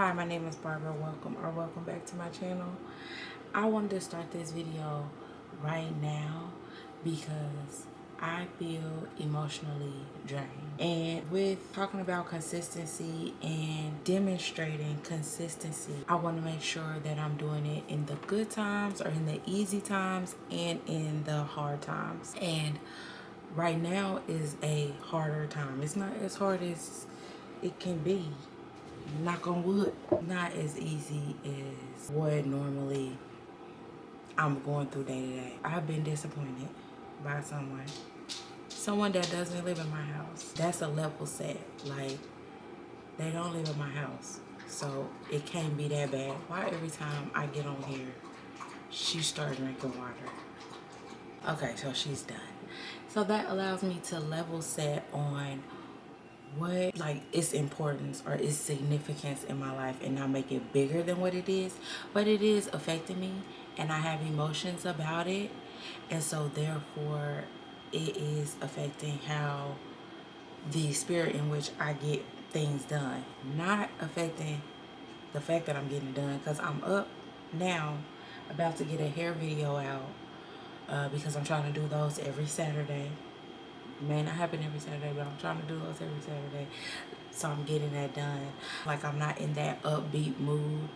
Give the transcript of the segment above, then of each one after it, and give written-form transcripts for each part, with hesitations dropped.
Hi, my name is Barbara. Welcome back to my channel. I wanted to start this video right now because I feel emotionally drained. And with talking about consistency and demonstrating consistency, I want to make sure that I'm doing it in the good times or in the easy times and in the hard times. And right now is a harder time. It's not as hard as it can be. Knock on wood. Not as easy as what normally I'm going through day to day. I've been disappointed by someone that doesn't live in my house. That's a level set. Like, they don't live in my house, so it can't be that bad. Why every time I get on here she starts drinking water? Okay, so she's done. So that allows me to level set on what like its importance or its significance in my life and not make it bigger than what it is, but it is affecting me and I have emotions about it, and so therefore it is affecting how the spirit in which I get things done, not affecting the fact that I'm getting it done, because I'm up now about to get a hair video out because I'm trying to do those every Saturday. May not happen every Saturday, but I'm trying to do those every Saturday. So I'm getting that done. Like, I'm not in that upbeat mood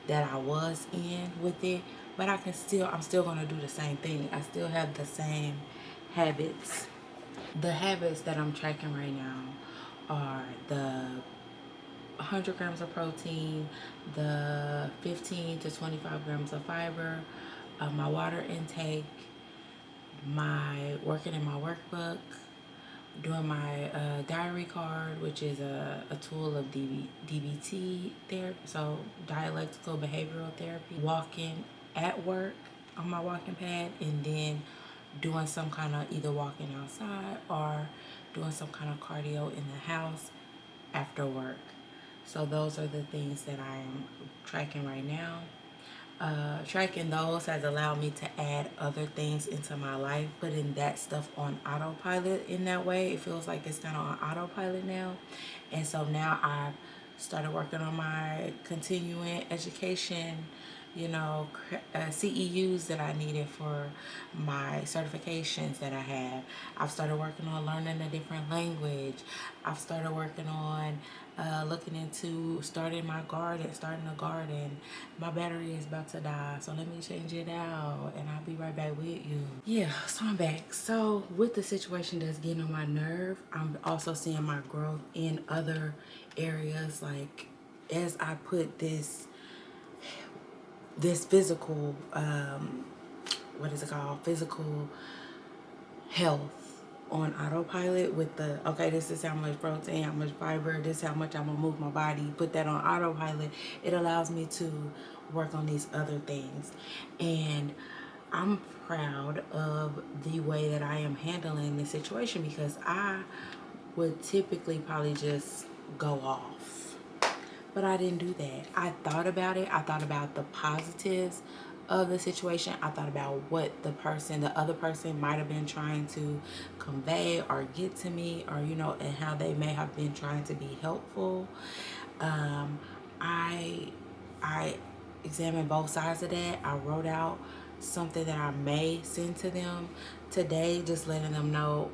that I was in with it, but I'm still going to do the same thing. I still have the same habits. The habits that I'm tracking right now are the 100 grams of protein, the 15 to 25 grams of fiber, my water intake, my working in my workbook, doing my diary card, which is a tool of DBT therapy, so dialectical behavioral therapy, walking at work on my walking pad, and then doing some kind of either walking outside or doing some kind of cardio in the house after work. So those are the things that I am tracking right now. Tracking those has allowed me to add other things into my life, putting that stuff on autopilot in that way. It feels like it's kind of on autopilot now. And so now I've started working on my continuing education, CEUs that I needed for my certifications that I have. I've started working on learning a different language. I've started working on looking into starting a garden. My battery is about to die, so let me change it out and I'll be right back with you. Yeah, so I'm back. So with the situation that's getting on my nerve, I'm also seeing my growth in other areas. Like, as I put this physical physical health on autopilot with the, okay, this is how much protein, how much fiber, this is how much I'm gonna move my body, put that on autopilot, it allows me to work on these other things. And I'm proud of the way that I am handling this situation, because I would typically probably just go off, but I didn't do that. I thought about it. I thought about the positives of the situation. I thought about what the other person might have been trying to convey or get to me, or, and how they may have been trying to be helpful. I examined both sides of that. I wrote out something that I may send to them today, just letting them know,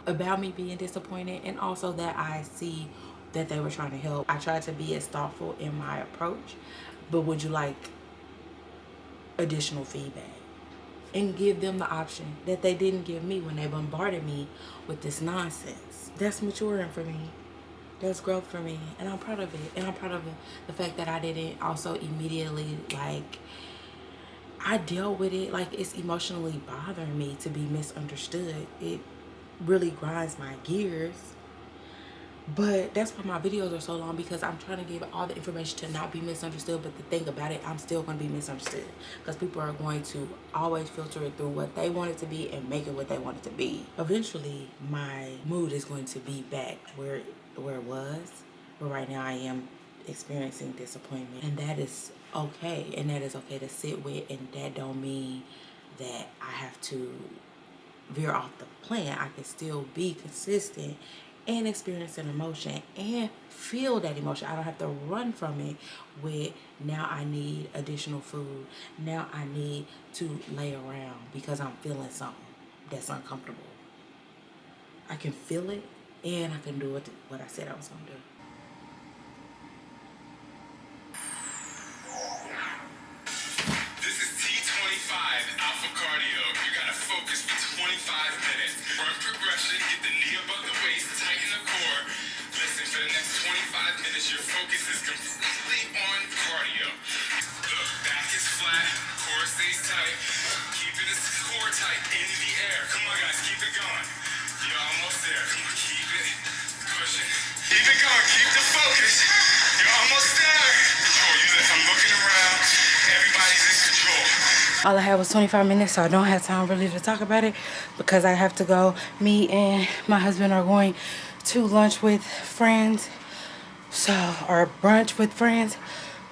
about me being disappointed, and also that I see that they were trying to help. I tried to be as thoughtful in my approach, but would you like additional feedback? And give them the option that they didn't give me when they bombarded me with this nonsense. That's maturing for me. There's growth for me, and I'm proud of it. And I'm proud of the fact that I didn't also immediately, like, I dealt with it like it's emotionally bothering me to be misunderstood. It really grinds my gears. But that's why my videos are so long, because I'm trying to give all the information to not be misunderstood. But the thing about it, I'm still going to be misunderstood, because people are going to always filter it through what they want it to be and make it what they want it to be. Eventually, my mood is going to be back where it was. But right now I am experiencing disappointment, and that is okay. And that is okay to sit with, and that don't mean that I have to veer off the plan. I can still be consistent and experience an emotion and feel that emotion. I don't have to run from it with, now I need additional food. Now I need to lay around because I'm feeling something that's uncomfortable. I can feel it and I can do what I said I was going to do. This is T25 Alpha Cardio. You gotta focus for 25 minutes. Work progression, get the knee above the waist, tighten the core. Listen, for the next 25 minutes, your focus is completely on cardio. The back is flat, core stays tight. Keeping this core tight in the air. Come on, guys, keep it going. You're almost there. Come on, keep it pushing. Keep it going, keep the focus. You're almost there. Control, I'm looking around. Everybody's in control. All I had was 25 minutes, so I don't have time really to talk about it because I have to go. Me and my husband are going to lunch with friends, or brunch with friends,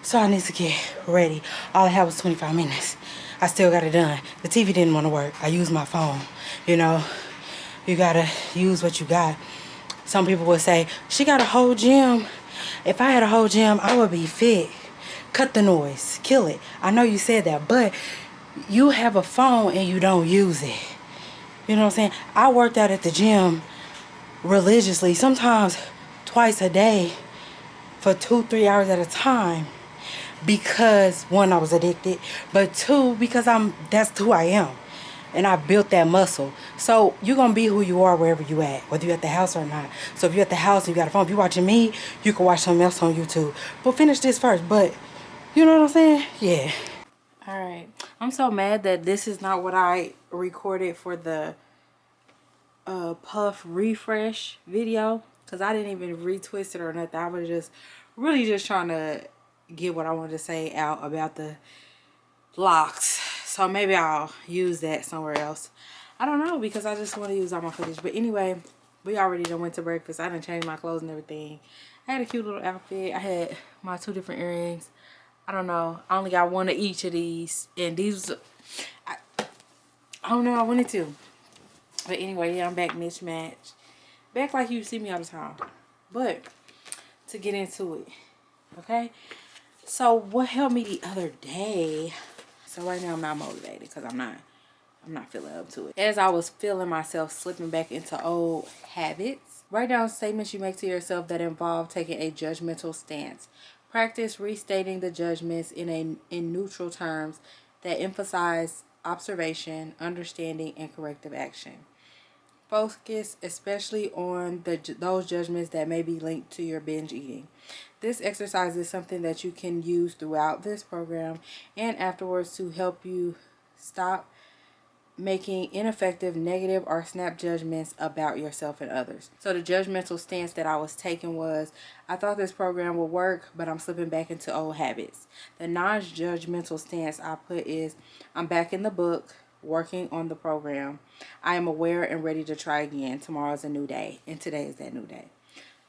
so I need to get ready. All I had was 25 minutes. I still got it done. The TV didn't want to work. I used my phone. You know, you gotta use what you got. Some people would say, she got a whole gym. If I had a whole gym, I would be fit. Cut the noise, kill it. I know you said that, but you have a phone and you don't use it. You know what I'm saying? I worked out at the gym religiously, sometimes twice a day for 2-3 hours at a time, because one, I was addicted, but two, because that's who I am. And I built that muscle. So you're gonna be who you are wherever you at, whether you're at the house or not. So if you're at the house and you got a phone, if you're watching me, you can watch something else on YouTube. But finish this first. But you know what I'm saying? Yeah. All right. I'm so mad that this is not what I recorded for the puff refresh video, because I didn't even retwist it or nothing. I was just really just trying to get what I wanted to say out about the locks. So maybe I'll use that somewhere else. I don't know, because I just want to use all my footage. But anyway, we already done went to breakfast. I done changed my clothes and everything. I had a cute little outfit. I had my 2 different earrings. I don't know. I only got one of each of these. And these, I don't know. I wanted to. But anyway, yeah, I'm back mismatched. Back like you see me all the time. But to get into it. Okay? So what helped me the other day? So right now I'm not motivated because I'm not feeling up to it. As I was feeling myself slipping back into old habits, write down statements you make to yourself that involve taking a judgmental stance. Practice restating the judgments in neutral terms that emphasize observation, understanding, and corrective action. Focus especially on those judgments that may be linked to your binge eating. This exercise is something that you can use throughout this program and afterwards to help you stop making ineffective, negative, or snap judgments about yourself and others. So the judgmental stance that I was taking was, I thought this program would work, but I'm slipping back into old habits. The non-judgmental stance I put is, I'm back in the book, working on the program. I am aware and ready to try again. Tomorrow's a new day, and today is that new day.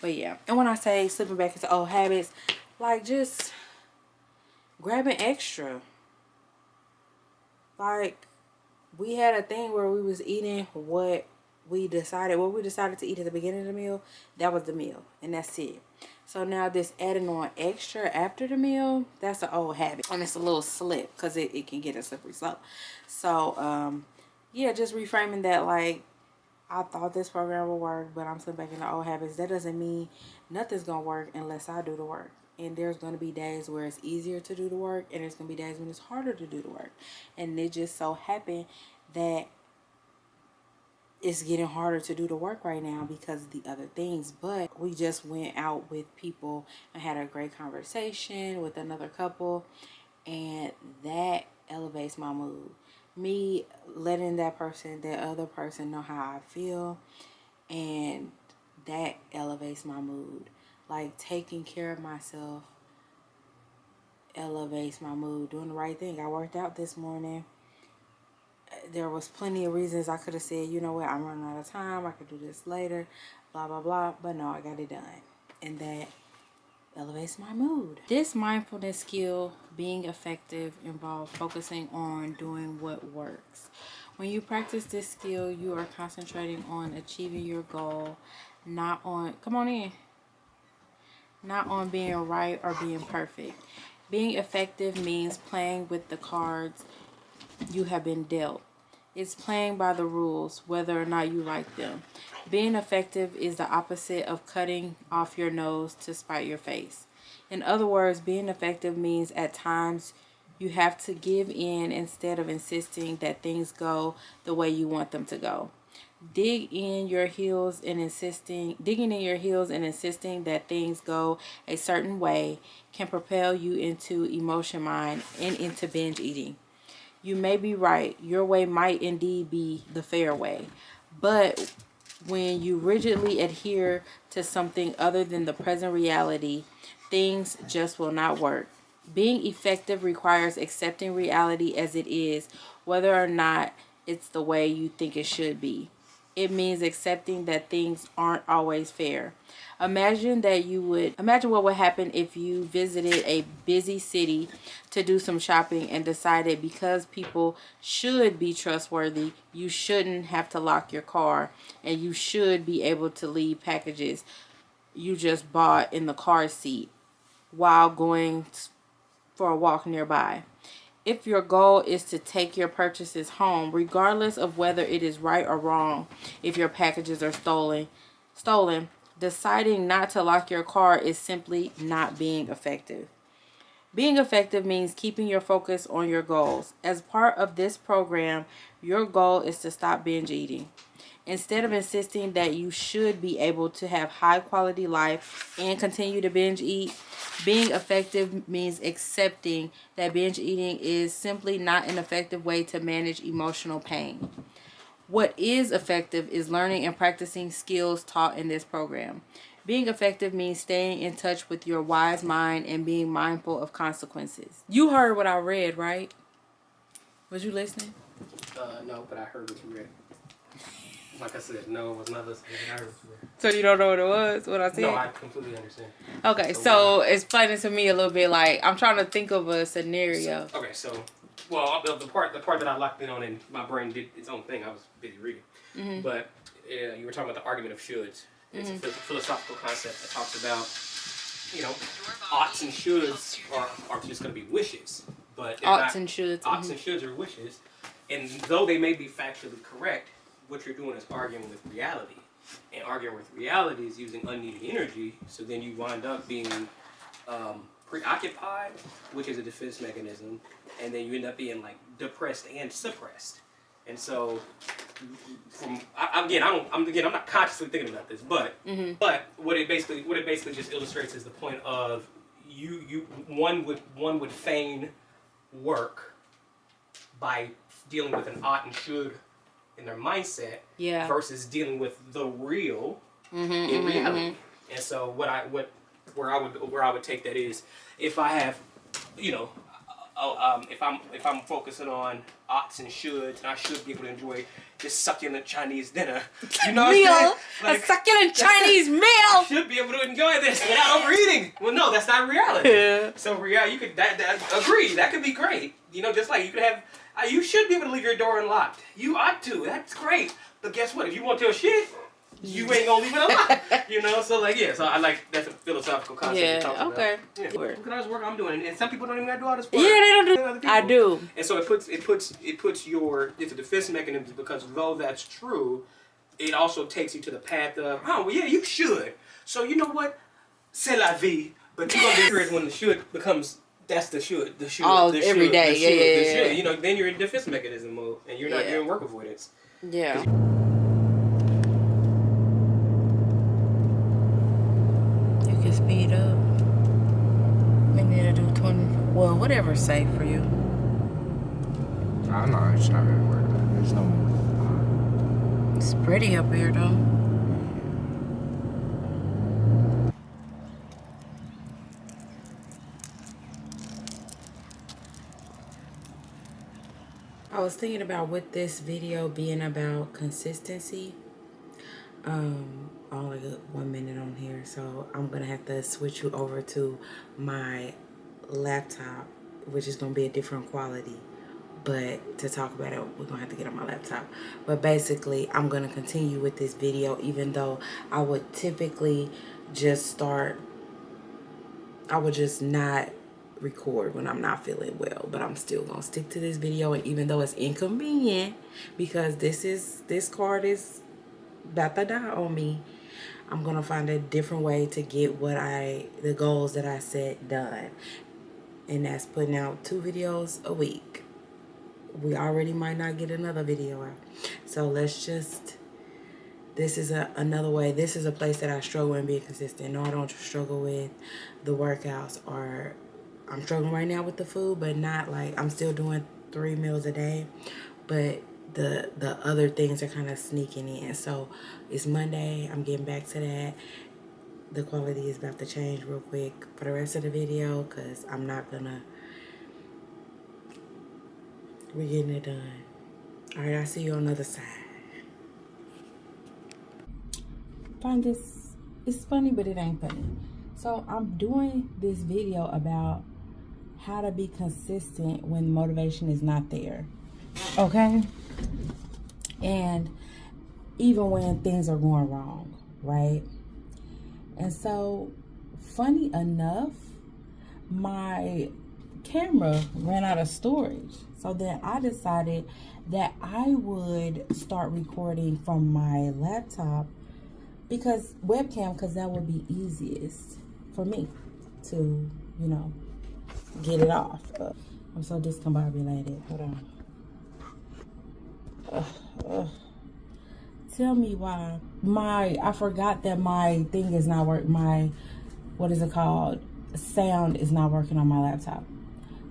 But yeah, and when I say slipping back into old habits, like just grabbing extra. Like, we had a thing where we was eating what we decided to eat at the beginning of the meal. That was the meal, and that's it. So now this adding on extra after the meal, that's an old habit, and it's a little slip because it can get a slippery slope. So yeah, just reframing that, like, I thought this program would work, but I'm slipping back into old habits. That doesn't mean nothing's gonna work unless I do the work. And there's going to be days where it's easier to do the work, and there's going to be days when it's harder to do the work. And it just so happened that it's getting harder to do the work right now because of the other things. But we just went out with people and had a great conversation with another couple, and that elevates my mood. Me letting that other person know how I feel, and that elevates my mood. Like, taking care of myself elevates my mood. Doing the right thing. I worked out this morning. There was plenty of reasons I could have said, you know what, I'm running out of time, I could do this later, blah, blah, blah. But no, I got it done. And that elevates my mood. This mindfulness skill, being effective, involves focusing on doing what works. When you practice this skill, you are concentrating on achieving your goal, not on, come on in, not on being right or being perfect. Being effective means playing with the cards you have been dealt. It's playing by the rules, whether or not you like them. Being effective is the opposite of cutting off your nose to spite your face. In other words, being effective means at times you have to give in instead of insisting that things go the way you want them to go. Digging in your heels and insisting that things go a certain way can propel you into emotion mind and into binge eating. You may be right. Your way might indeed be the fair way. But when you rigidly adhere to something other than the present reality, things just will not work. Being effective requires accepting reality as it is, whether or not it's the way you think it should be. It means accepting that things aren't always fair. Imagine what would happen if you visited a busy city to do some shopping and decided because people should be trustworthy, you shouldn't have to lock your car and you should be able to leave packages you just bought in the car seat while going for a walk nearby. If your goal is to take your purchases home, regardless of whether it is right or wrong, if your packages are stolen, deciding not to lock your car is simply not being effective. Being effective means keeping your focus on your goals. As part of this program, your goal is to stop binge eating. Instead of insisting that you should be able to have high quality life and continue to binge eat, being effective means accepting that binge eating is simply not an effective way to manage emotional pain. What is effective is learning and practicing skills taught in this program. Being effective means staying in touch with your wise mind and being mindful of consequences. You heard what I read, right? Was you listening? No, but I heard what you read. Like I said, no, I was not listening. I heard what you read. So you don't know what it was? What I said? No, I completely understand. Okay, so explain it to me a little bit. Like, I'm trying to think of a scenario. Well, the part that I locked in on and my brain did its own thing. I was busy reading. Mm-hmm. But you were talking about the argument of shoulds. It's a philosophical concept that talks about, oughts and shoulds are just going to be wishes. But oughts and shoulds. Oughts and shoulds are wishes. And though they may be factually correct, what you're doing is arguing with reality. And arguing with reality is using unneeded energy, so then you wind up being preoccupied, which is a defense mechanism, and then you end up being like depressed and suppressed. And so, I'm not consciously thinking about this, but what it basically just illustrates is the point of one would feign work by dealing with an ought and should in their mindset, versus dealing with the real in reality. And so where I would take that is, if I have, if I'm focusing on oughts and shoulds, and I should be able to enjoy this succulent Chinese dinner, a succulent Chinese meal. I should be able to enjoy this without overeating. Well, no, that's not reality. Yeah. So you could agree, that could be great. Just like you could have. You should be able to leave your door unlocked. You ought to. That's great. But guess what? If you want your shit, you ain't gonna leave it unlocked. So that's a philosophical concept. Yeah. Okay. Yeah. Look at all this work I'm doing, and some people don't even gotta do all this work. Yeah, they don't do. I do. And so it's a defense mechanism, because though that's true, it also takes you to the path of, you should. So you know what? C'est la vie. But you're gonna be curious when the should becomes. That's the should. Every day. Yeah. Then you're in defense mechanism mode, and you're not doing work avoidance. Yeah. You can speed up. We need to do 20. Well, whatever's safe for you. I know it's not really worth it. There's no. It's pretty up here, though. I was thinking about with this video being about consistency. Only 1 minute on here, so I'm gonna have to switch you over to my laptop, which is gonna be a different quality. but to talk about it, we're gonna have to get on my laptop. But basically, I'm gonna continue with this video, even though I would typically just not record when I'm not feeling well, but I'm still gonna stick to this video. And even though it's inconvenient, because this card is about to die on me, I'm gonna find a different way to get the goals that I set done, and that's putting out 2 videos a week. We already might not get another video out, so let's just, this is another way. This is a place that I struggle in being consistent. No, I don't struggle with the workouts, or I'm struggling right now with the food, but not like, I'm still doing 3 meals a day, but the other things are kind of sneaking in. So it's Monday, I'm getting back to that. The quality is about to change real quick for the rest of the video, because I'm not gonna, we're getting it done. All right, I'll see you on the other side. Find this, it's funny, but it ain't funny. So I'm doing this video about how to be consistent when motivation is not there, okay? And even when things are going wrong, right? And so, funny enough, my camera ran out of storage. So then I decided that I would start recording from my laptop, because that would be easiest for me to, you know, get it off. I'm so discombobulated. Hold on. Tell me why I forgot that my thing is not working. My, what is it called? Sound is not working on my laptop.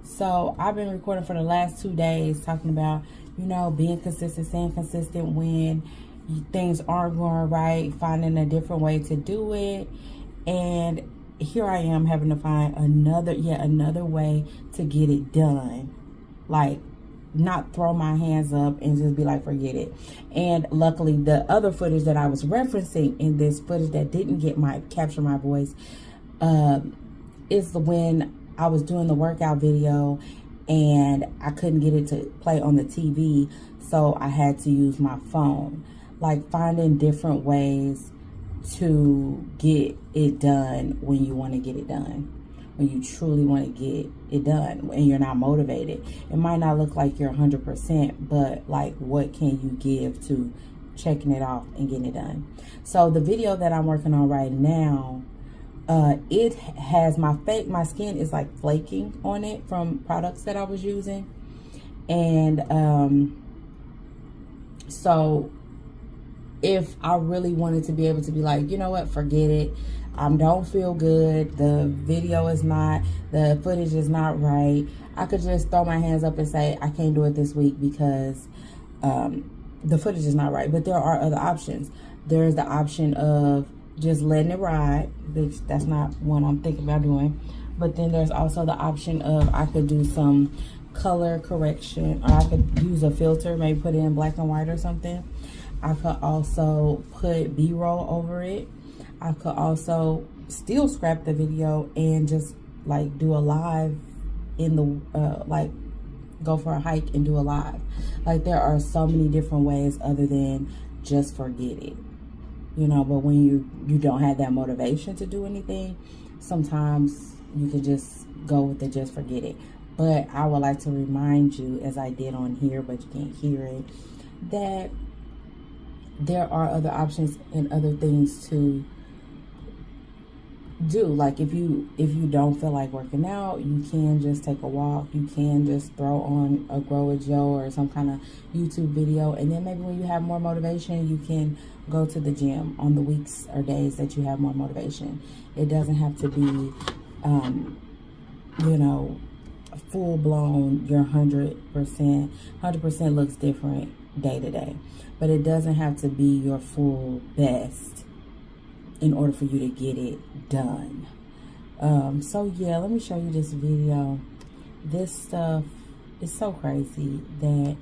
So I've been recording for the last 2 days, talking about, you know, being consistent, staying consistent when things aren't going right, finding a different way to do it. And here I am having to find yet another way to get it done. Like, not throw my hands up and just be like, forget it. And luckily, the other footage that I was referencing in this footage that didn't capture my voice is when I was doing the workout video and I couldn't get it to play on the TV, so I had to use my phone. Like, finding different ways to get it done when you want to get it done, when you truly want to get it done and you're not motivated. It might not look like you're 100%, but like, what can you give to checking it off and getting it done? So the video that I'm working on right now, it has my skin is like flaking on it from products that I was using. And so if I really wanted to be able to be like, you know what, forget it, I don't feel good, the footage is not right, I could just throw my hands up and say, I can't do it this week because the footage is not right. But there are other options. There's the option of just letting it ride, which that's not one I'm thinking about doing. But then there's also the option of, I could do some color correction, or I could use a filter, maybe put it in black and white or something. I could also put B-roll over it. I could also still scrap the video and just like do a live in the like go for a hike and do a live. Like, there are so many different ways other than just forget it, you know. But when you don't have that motivation to do anything, sometimes you can just go with the just forget it. But I would like to remind you, as I did on here, but you can't hear it, that there are other options and other things to do. Like, if you don't feel like working out, you can just take a walk. You can just throw on a Grow with Joe or some kind of YouTube video, and then maybe when you have more motivation, you can go to the gym on the weeks or days that you have more motivation. It doesn't have to be you know, full blown, you're 100%. 100% looks different day to day, but it doesn't have to be your full best in order for you to get it done. So yeah, let me show you this video. This stuff is so crazy that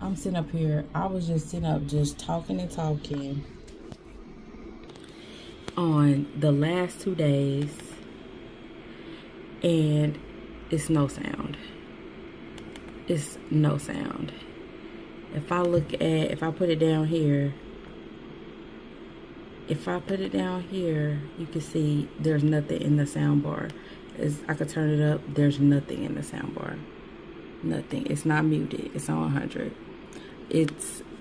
I'm sitting up here. I was just sitting up just talking and talking on the last 2 days, and it's no sound. it's no sound. If I look at, if I put it down here, you can see there's nothing in the sound bar. I could turn it up, there's nothing in the sound bar. Nothing. It's not muted. It's on 100.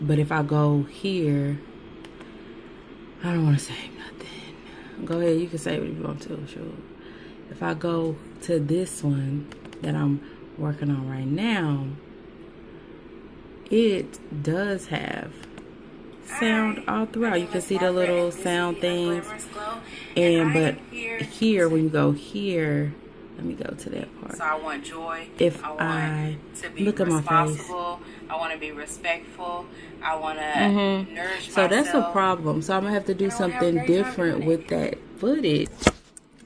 But if I go here, I don't want to say nothing. Go ahead, you can say what you want to, sure. If I go to this one that I'm working on right now, it does have sound all throughout. You can see the little sound things. But here, when you go here, let me go to that part. So I want joy. If I want to be look at my face, I want to be respectful. I want to nourish so myself. that's a problem. So I'm gonna have to do something different with that footage.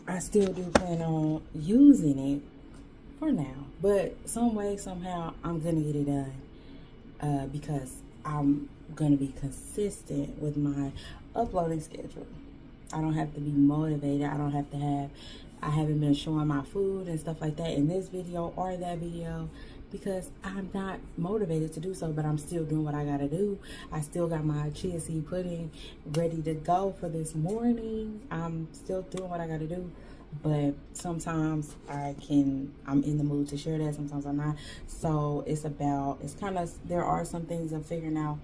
I still do plan on using it for now, but some way, somehow, I'm gonna get it done because I'm gonna be consistent with my uploading schedule. I don't have to be motivated. I haven't been showing my food and stuff like that in this video or that video because I'm not motivated to do so, but I'm still doing what I gotta do. I still got my chia seed pudding ready to go for this morning. I'm still doing what I gotta do, but sometimes I'm in the mood to share that, sometimes I'm not. So there are some things I'm figuring out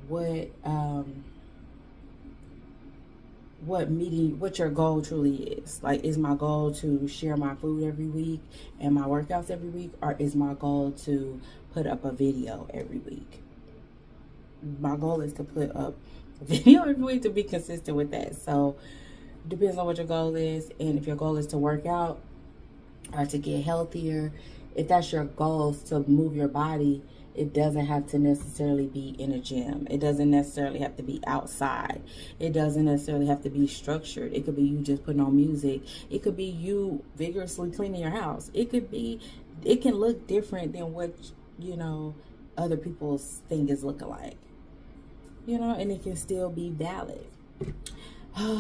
what your goal truly is. Like, is my goal to share my food every week and my workouts every week, or is my goal to put up a video every week? My goal is to put up a video every week, to be consistent with that. So depends on what your goal is, and if your goal is to work out or to get healthier, if that's your goal, to move your body, it doesn't have to necessarily be in a gym. It doesn't necessarily have to be outside. It doesn't necessarily have to be structured. It could be you just putting on music. It could be you vigorously cleaning your house. It can look different than what, other people's thing is looking like. And it can still be valid.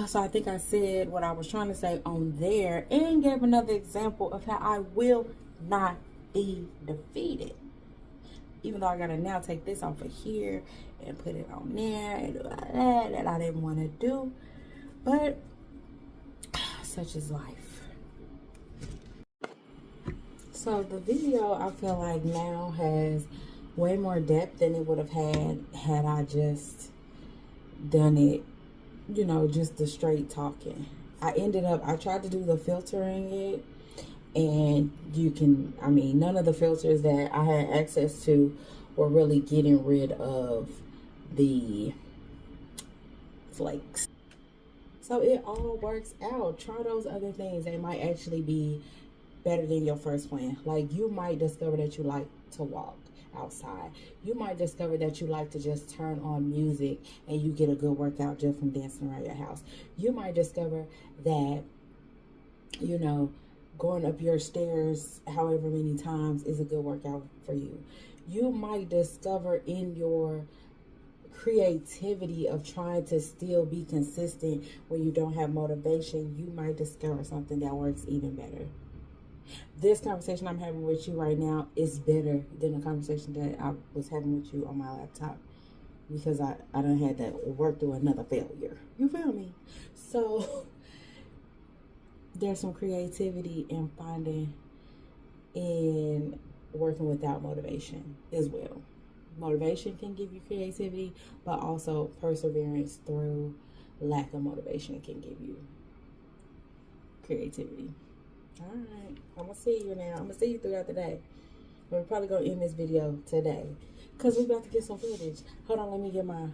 So I think I said what I was trying to say on there and gave another example of how I will not be defeated. Even though I gotta now take this off of here and put it on there and do all that I didn't want to do. But such is life. So the video, I feel like now has way more depth than it would have had I just done it, just the straight talking. I tried to do the filtering it, and none of the filters that I had access to were really getting rid of the flakes. So it all works out. Try those other things. They might actually be better than your first plan. Like, you might discover that you like to walk outside. You might discover that you like to just turn on music and you get a good workout just from dancing around your house. You might discover that, going up your stairs however many times is a good workout for you. You might discover in your creativity of trying to still be consistent when you don't have motivation, you might discover something that works even better. This conversation I'm having with you right now is better than the conversation that I was having with you on my laptop, because I done had to work through another failure. You feel me? So there's some creativity in working without motivation as well. Motivation can give you creativity, but also perseverance through lack of motivation can give you creativity. All right, I'm gonna see you now. I'm gonna see you throughout the day. We're probably gonna end this video today because we're about to get some footage. Hold on, let me get my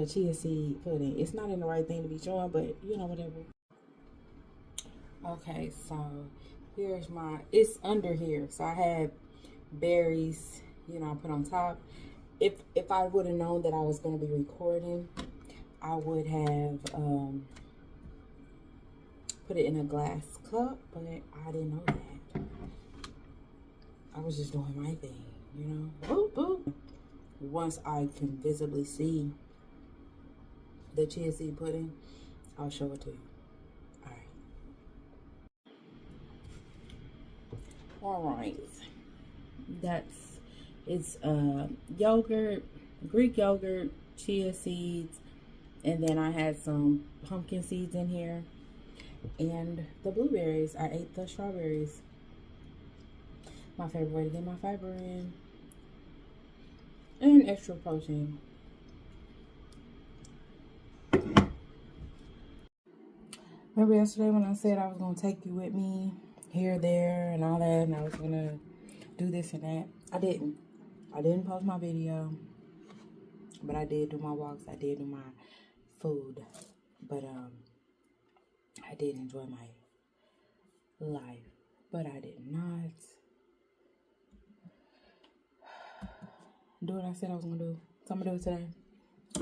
chia seed pudding. It's not in the right thing to be showing, but whatever. Okay, so here's it's under here. So I had berries, I put on top. If I would have known that I was going to be recording, I would have put it in a glass cup, but I didn't know that. I was just doing my thing, Boop, boop. Once I can visibly see the chia seed pudding, I'll show it to you. All right. That's It's yogurt, Greek yogurt, chia seeds, and then I had some pumpkin seeds in here. And the blueberries. I ate the strawberries. My favorite way to get my fiber in. And extra protein. Remember yesterday when I said I was going to take you with me here, there, and all that, and I was going to do this and that? I didn't. I didn't post my video, but I did do my walks. I did do my food, but I did enjoy my life, but I did not do what I said I was going to do. So I'm going to do it today.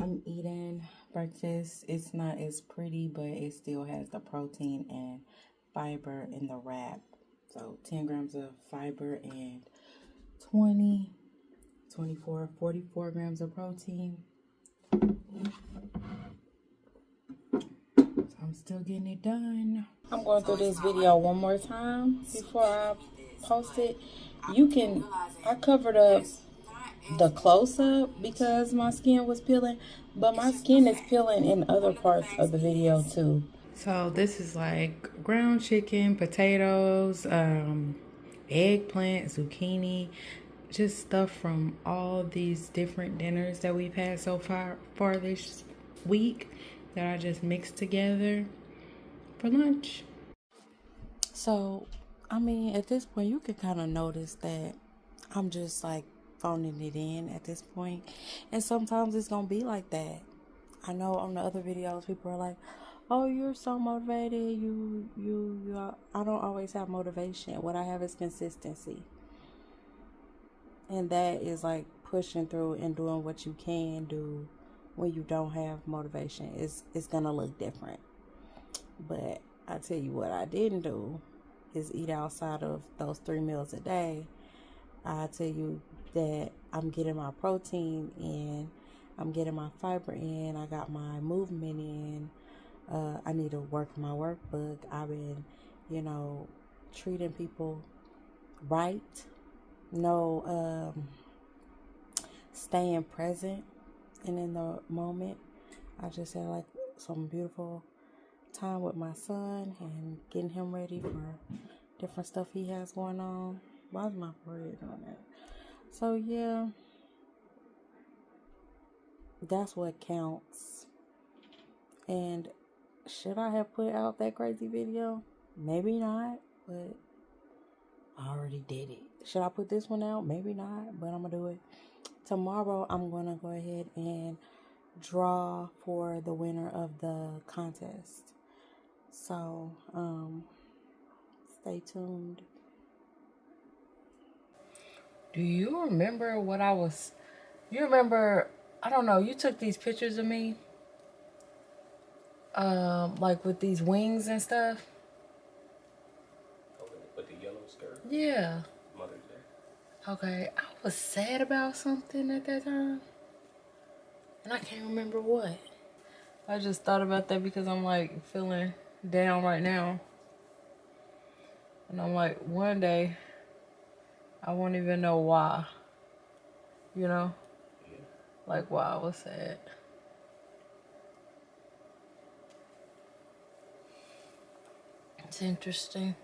I'm eating breakfast. It's not as pretty, but it still has the protein and fiber in the wrap. So 10 grams of fiber and 44 grams of protein. So I'm still getting it done. I'm going through this video one more time before I post it. I covered up the close-up because my skin was peeling, but my skin is peeling in other parts of the video too. So this is like ground chicken, potatoes, eggplant, zucchini, just stuff from all these different dinners that we've had so far this week that I just mixed together for lunch. So, I mean, at this point, you can kind of notice that I'm just like phoning it in at this point. And sometimes it's going to be like that. I know on the other videos, people are like, oh, you're so motivated. I don't always have motivation. What I have is consistency. And that is like pushing through and doing what you can do when you don't have motivation. It's going to look different. But I tell you what I didn't do is eat outside of those 3 meals a day. I tell you that I'm getting my protein in. I'm getting my fiber in. I got my movement in. I need to work my workbook. I've been, treating people right. No, staying present and in the moment. I just had like some beautiful time with my son and getting him ready for different stuff he has going on. Why is my forehead on that? So yeah, that's what counts. And should I have put out that crazy video? Maybe not, but I already did it. Should I put this one out? Maybe not, but I'm gonna do it. Tomorrow I'm gonna go ahead and draw for the winner of the contest. So, stay tuned. Do you remember I don't know, you took these pictures of me, like with these wings and stuff. Oh, with the yellow skirt? Yeah. Mother's Day. Okay, I was sad about something at that time, and I can't remember what. I just thought about that because I'm like feeling down right now. And I'm like, one day, I won't even know why. Yeah. Like why I was sad. It's interesting.